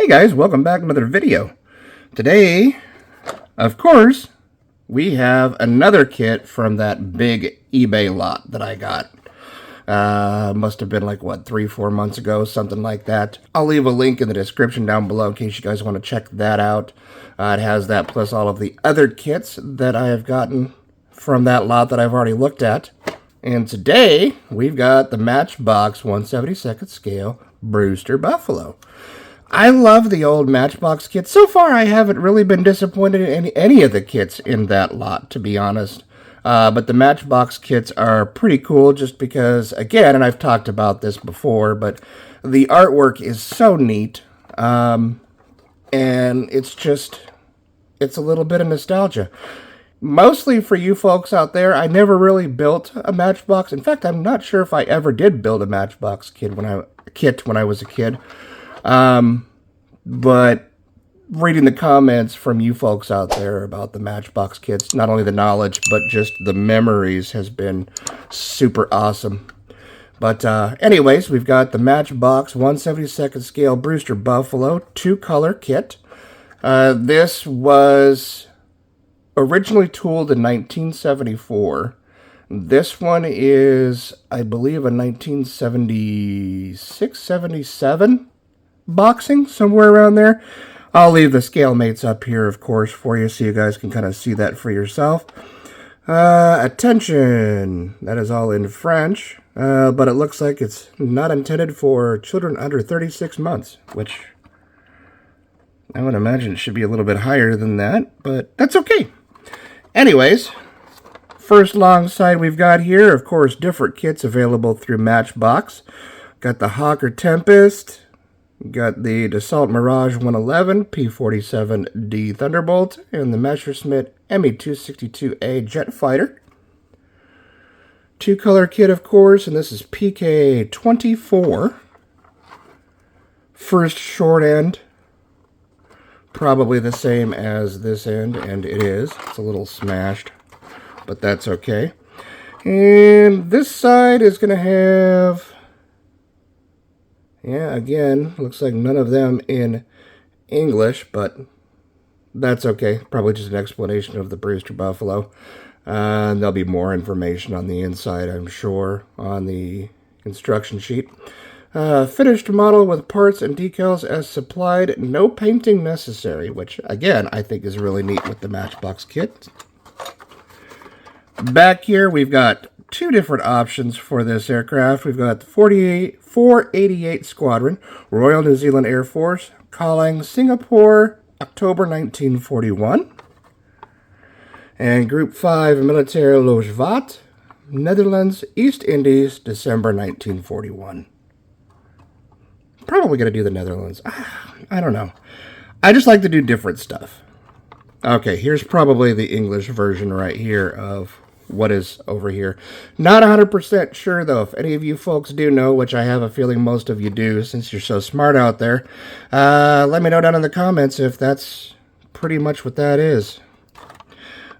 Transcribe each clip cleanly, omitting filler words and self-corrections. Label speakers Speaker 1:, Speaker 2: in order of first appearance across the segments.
Speaker 1: Hey guys, welcome back to another video. Today, of course, we have another kit from that big eBay lot that I got. Must have been like, what, 3-4 months ago, something like that. I'll leave a link in the description down below in case you guys want to check that out. It has that plus all of the other kits that I have gotten from that lot that I've already looked at. And today, we've got the Matchbox 1/72nd scale Brewster Buffalo. I love the old Matchbox kits. So far, I haven't really been disappointed in any of the kits in that lot, to be honest. But the Matchbox kits are pretty cool just because, again, and I've talked about this before, but the artwork is so neat. And it's a little bit of nostalgia. Mostly for you folks out there, I never really built a Matchbox. In fact, I'm not sure if I ever did build a Matchbox kit when I was a kid. But reading the comments from you folks out there about the Matchbox kits, not only the knowledge, but just the memories has been super awesome. But anyways, we've got the Matchbox 1/72nd scale Brewster Buffalo 2-color kit. This was originally tooled in 1974. This one is, I believe, a 1976, 77 boxing, somewhere around there. I'll leave the scale mates up here, of course, for you so you guys can kind of see that for yourself. Attention! That is all in French, but it looks like it's not intended for children under 36 months, which I would imagine it should be a little bit higher than that, but that's okay. Anyways, first long side we've got here, of course, different kits available through Matchbox. Got the Hawker Tempest, got the Dassault Mirage 111 P47D Thunderbolt, and the Messerschmitt Me-262A Jet Fighter. 2-color kit, of course, and this is PK24. First short end, probably the same as this end, and it is. It's a little smashed, but that's okay. And this side is going to have, yeah, again, looks like none of them in English, but that's okay. Probably just an explanation of the Brewster Buffalo. And there'll be more information on the inside, I'm sure, on the instruction sheet. Finished model with parts and decals as supplied. No painting necessary, which, again, I think is really neat with the Matchbox kit. Back here, we've got two different options for this aircraft. We've got the 488 Squadron, Royal New Zealand Air Force, calling Singapore, October 1941. And Group 5, Militaire Luchtvaart, Netherlands, East Indies, December 1941. Probably going to do the Netherlands. I don't know. I just like to do different stuff. Okay, here's probably the English version right here of what is over here. Not 100% sure, though. If any of you folks do know, which I have a feeling most of you do, since you're so smart out there, let me know down in the comments if that's pretty much what that is.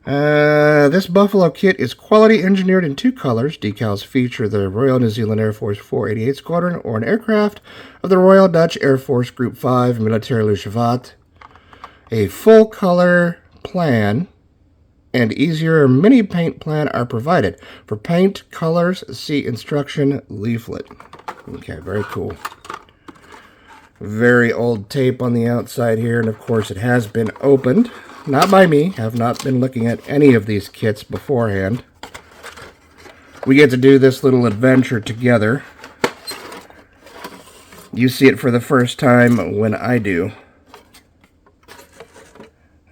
Speaker 1: This Buffalo kit is quality engineered in 2 colors. Decals feature the Royal New Zealand Air Force 488 Squadron or an aircraft of the Royal Dutch Air Force Group 5 Militaire Luchtvaart. A full color plan and easier mini paint plan are provided. For paint colors, see instruction leaflet. Okay, very cool. Very old tape on the outside here, and of course it has been opened. Not by me. Have not been looking at any of these kits beforehand. We get to do this little adventure together. You see it for the first time when I do.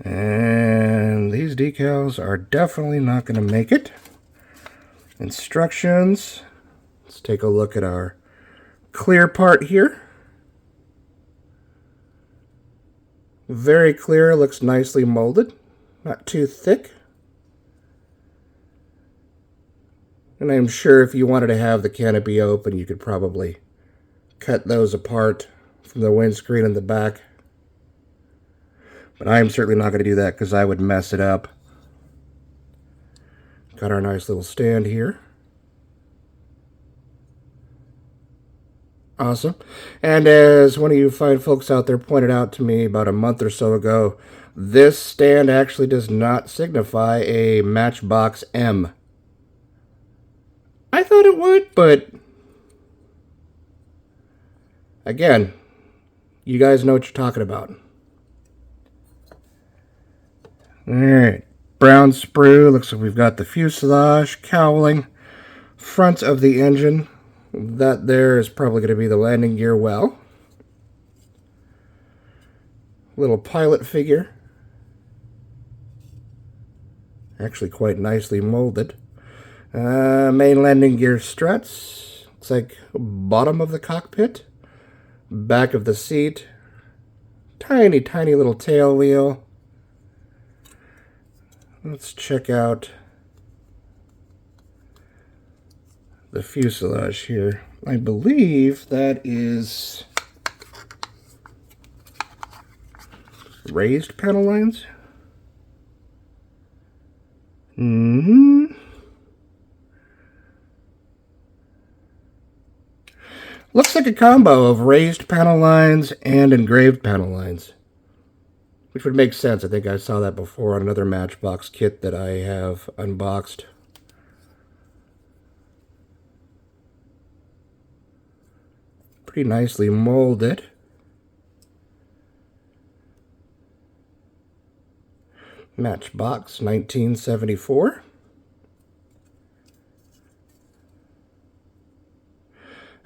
Speaker 1: And these decals are definitely not going to make it. Instructions. Let's take a look at our clear part here. Very clear, looks nicely molded. Not too thick. And I'm sure if you wanted to have the canopy open, you could probably cut those apart from the windscreen in the back. But I'm certainly not going to do that because I would mess it up. Got our nice little stand here. Awesome. And as one of you fine folks out there pointed out to me about a month or so ago, this stand actually does not signify a Matchbox M. I thought it would, but again, you guys know what you're talking about. Alright, brown sprue. Looks like we've got the fuselage, cowling, front of the engine. That there is probably going to be the landing gear well. Little pilot figure. Actually quite nicely molded. Main landing gear struts. Looks like bottom of the cockpit. Back of the seat. Tiny, tiny little tail wheel. Let's check out the fuselage here. I believe that is raised panel lines. Looks like a combo of raised panel lines and engraved panel lines, which would make sense. I think I saw that before on another Matchbox kit that I have unboxed. Pretty nicely molded. Matchbox 1974.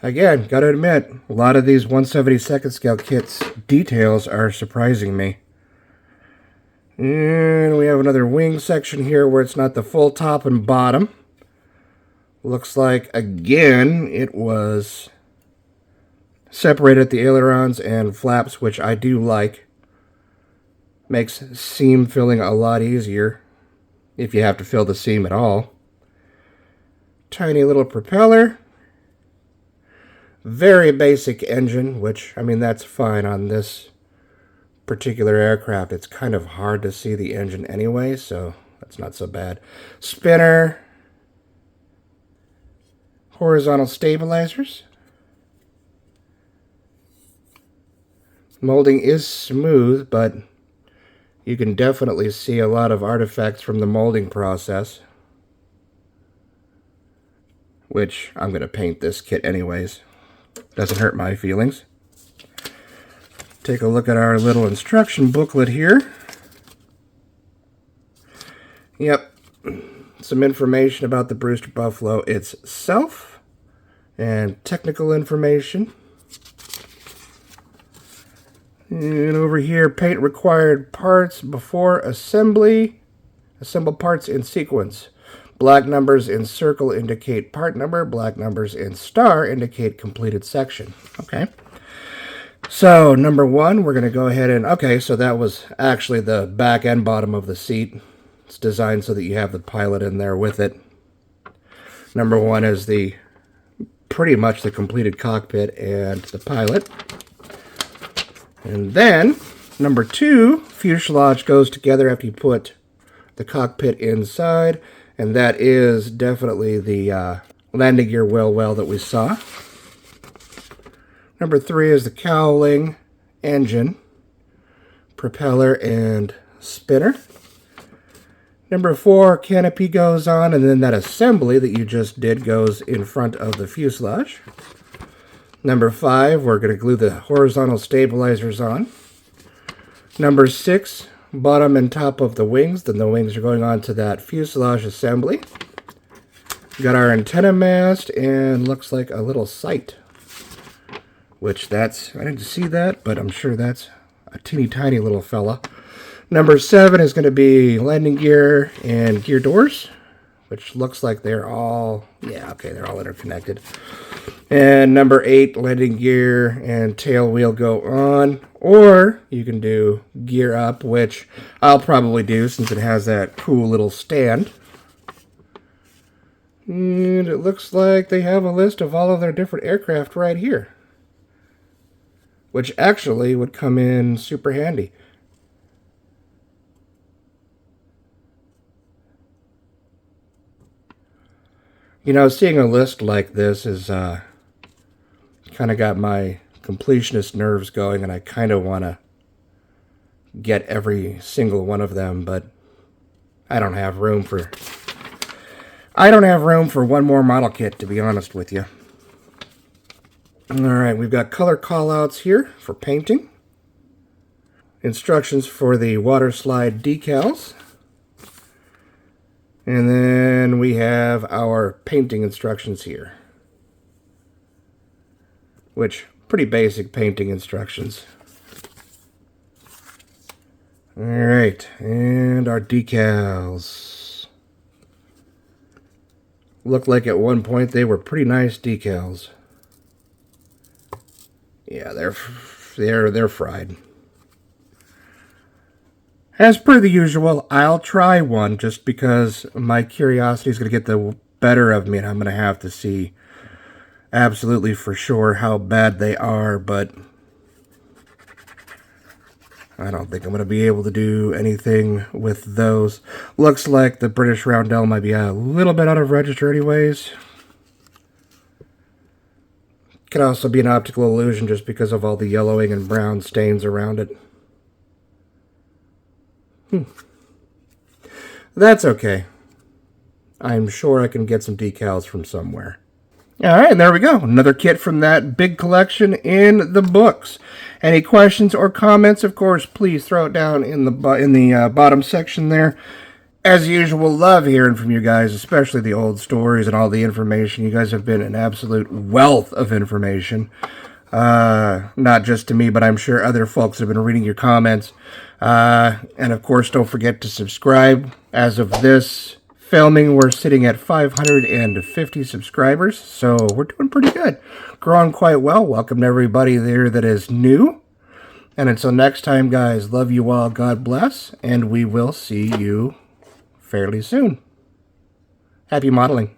Speaker 1: Again, gotta admit, a lot of these 1/72 scale kits details are surprising me. And we have another wing section here where it's not the full top and bottom. Looks like, again, it was separated at the ailerons and flaps, which I do like. Makes seam filling a lot easier, if you have to fill the seam at all. Tiny little propeller. Very basic engine, which, I mean, that's fine on this particular aircraft. It's kind of hard to see the engine anyway, so that's not so bad. Spinner. Horizontal stabilizers. Molding is smooth, but you can definitely see a lot of artifacts from the molding process, which I'm going to paint this kit anyways. Doesn't hurt my feelings. Take a look at our little instruction booklet here. Yep, some information about the Brewster Buffalo itself and technical information. And over here, paint required parts before assembly. Assemble parts in sequence. Black numbers in circle indicate part number. Black numbers in star indicate completed section. Okay. So, number one, we're going to go ahead and... Okay, so that was actually the back and bottom of the seat. It's designed so that you have the pilot in there with it. Number one is the pretty much the completed cockpit and the pilot. And then, number two, fuselage goes together after you put the cockpit inside. And that is definitely the landing gear well that we saw. Number three is the cowling, engine, propeller, and spinner. Number four, canopy goes on, and then that assembly that you just did goes in front of the fuselage. Number five, we're going to glue the horizontal stabilizers on. Number six, bottom and top of the wings. Then the wings are going on to that fuselage assembly. Got our antenna mast and looks like a little sight. Which that's, I didn't see that, but I'm sure that's a teeny tiny little fella. Number seven is going to be landing gear and gear doors, which looks like they're all, yeah, okay, they're all interconnected. And number eight, landing gear and tail wheel go on. Or you can do gear up, which I'll probably do since it has that cool little stand. And it looks like they have a list of all of their different aircraft right here, which actually would come in super handy. You know, seeing a list like this is kind kind of got my completionist nerves going, and I kind of want to get every single one of them, but I don't have room for one more model kit, to be honest with you. Alright, we've got color callouts here for painting. Instructions for the water slide decals. And then we have our painting instructions here. Which, pretty basic painting instructions. Alright, and our decals. Looked like at one point they were pretty nice decals. Yeah, they're fried. As per the usual, I'll try one just because my curiosity is going to get the better of me, and I'm going to have to see absolutely for sure how bad they are, but I don't think I'm going to be able to do anything with those. Looks like the British Roundel might be a little bit out of register anyways. Could also be an optical illusion just because of all the yellowing and brown stains around it. That's okay. I'm sure I can get some decals from somewhere. Alright, and there we go. Another kit from that big collection in the books. Any questions or comments, of course, please throw it down in the bottom section there. As usual, love hearing from you guys, especially the old stories and all the information. You guys have been an absolute wealth of information. Not just to me, but I'm sure other folks have been reading your comments. And of course, don't forget to subscribe. As of this filming, we're sitting at 550 subscribers, so we're doing pretty good. Growing quite well. Welcome to everybody there that is new. And until next time, guys, love you all. God bless. And we will see you fairly soon. Happy modeling.